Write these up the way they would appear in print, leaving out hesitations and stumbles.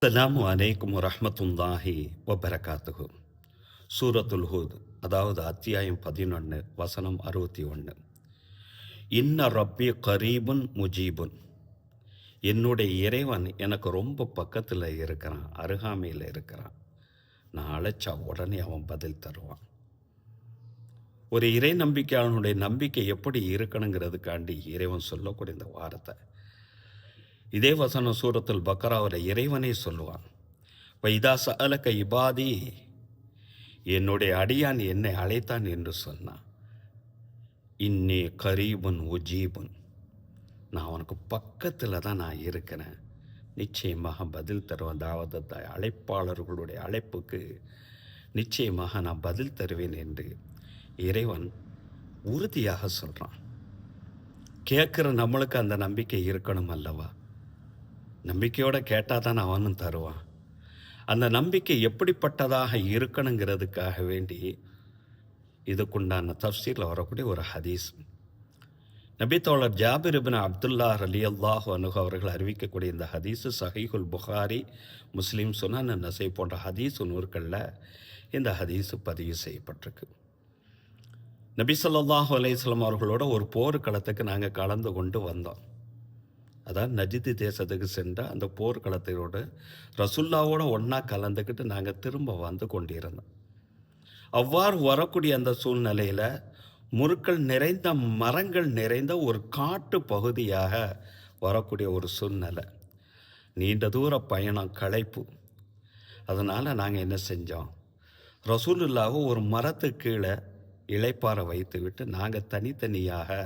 அஸ்ஸலாமு அலைக்கும் வரஹ்மத்துல்லாஹி வபரகாத்துஹு. சூரத்துல் ஹூத், அதாவது அத்தியாயம் 11, வசனம் 61. இன்ன ரப்பி கரீபுன் முஜீபுன். என்னுடைய இறைவன் எனக்கு ரொம்ப பக்கத்தில் இருக்கிறான், அருகாமையில் இருக்கிறான். நான் அழைச்சா உடனே அவன் பதில் தருவான். ஒரு இறை நம்பிக்கையாளனுடைய நம்பிக்கை எப்படி இருக்கணுங்கிறதுக்காண்டி இறைவன் சொல்லக்கூடிய இந்த வார்த்தை. இதே வசனம் சூரத்துல் பக்கராவில் இறைவனே சொல்லுவான். வைதா சஅலக இபாதி, என்னுடைய அடியான் என்னை அழைத்தான் என்று சொன்னான். இன்னே கரீபுன் உஜீபுன், நான் அவனுக்கு பக்கத்தில் தான் நான் இருக்கிறேன், நிச்சயமாக பதில் தருவேன். தாவதத்தை அழைப்பாளர்களுடைய அழைப்புக்கு நிச்சயமாக நான் பதில் தருவேன் என்று இறைவன் உறுதியாக சொல்கிறான். கேட்குற நம்மளுக்கு அந்த நம்பிக்கை இருக்கணும் அல்லவா? நம்பிக்கையோடு கேட்டால் தான் அவனும் தருவான். அந்த நம்பிக்கை எப்படிப்பட்டதாக இருக்கணுங்கிறதுக்காக வேண்டி இதுக்குண்டான தஃப்சீரில் வரக்கூடிய ஒரு ஹதீஸ். நபித்தோழர் ஜாபிர் இப்னு அப்துல்லா ரலியல்லாஹு அன்ஹு அவர்கள் அறிவிக்கக்கூடிய இந்த ஹதீஸு சஹீஹுல் புகாரி, முஸ்லீம், சுனன் நஸை போன்ற ஹதீஸ் நூற்களில் இந்த ஹதீஸு பதிவு செய்யப்பட்டிருக்கு. நபி ஸல்லல்லாஹு அலைஹி வஸல்லம் அவர்களோட ஒரு போர்க்களத்துக்கு நாங்கள் கலந்து கொண்டு வந்தோம். அதாவது நஜிது தேசத்துக்கு சென்ற அந்த போர்க்களத்தோடு ரசுல்லாவோடு ஒன்றா கலந்துக்கிட்டு நாங்கள் திரும்ப வந்து கொண்டிருந்தோம். அவ்வாறு வரக்கூடிய அந்த சூழ்நிலையில் முற்கள் நிறைந்த மரங்கள் நிறைந்த ஒரு காட்டு பகுதியாக வரக்கூடிய ஒரு சூழ்நிலை. நீண்ட தூர பயணம், களைப்பு. அதனால் நாங்கள் என்ன செஞ்சோம், ரசூலுல்லாவை ஒரு மரத்துக்கு கீழே இளைப்பாற வைத்து விட்டு நாங்கள் தனித்தனியாக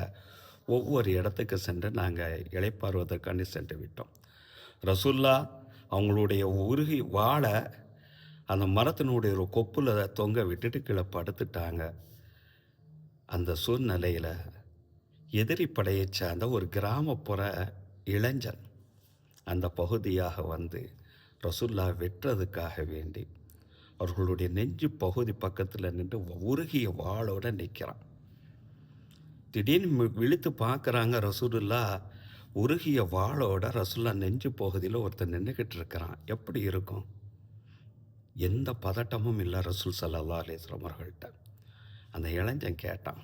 ஒவ்வொரு இடத்துக்கு சென்று நாங்கள் இளைப்பாறுவதற்காண்டி சென்று விட்டோம். ரசூல்லா அவங்களுடைய உருகி வாழை அந்த மரத்தினுடைய ஒரு கொப்பில் தொங்க விட்டுட்டு கீழே படுத்துட்டாங்க. அந்த சூழ்நிலையில் எதிரி படையை சார்ந்த ஒரு கிராமப்புற இளைஞன் அந்த பகுதியாக வந்து ரசூல்லா வெட்டுறதுக்காக வேண்டி அவர்களுடைய நெஞ்சு பகுதி பக்கத்தில் நின்று உருகிய வாளோடு நிற்கிறான். திடீர்னு விழித்து பார்க்குறாங்க, ரசூலுல்லா உருகிய வாளோட ரசூல்லா நெஞ்சு பகுதியில் ஒருத்தர் நின்றுக்கிட்டு இருக்கிறான். எப்படி இருக்கும்? எந்த பதட்டமும் இல்லை ரசூல் ஸல்லல்லாஹு அலைஹி வஸல்லம் அவர்கள்ட்ட. அந்த இளைஞன் கேட்டான்,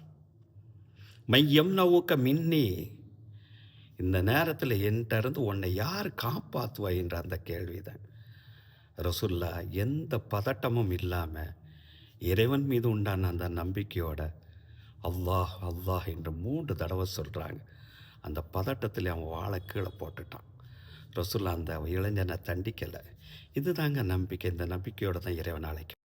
மையம் நவுக்க மின்னி, இந்த நேரத்தில் என்கிட்ட இருந்து உன்னை யார் காப்பாற்றுவா என்ற அந்த கேள்விதான். ரசூல்லா எந்த பதட்டமும் இல்லாமல் இறைவன் மீது உண்டான அந்த நம்பிக்கையோட அல்லாஹ் அல்லாஹ் என்று 3 தடவை சொல்கிறாங்க. அந்த பதட்டத்தில் அவன் வாழை கீழே போட்டுட்டான். ரசூல்லா அந்த இளைஞனை தண்டிக்கலை. இதுதாங்க நம்பிக்கை. இந்த நம்பிக்கையோடு தான் இறைவன் அழைக்கும்.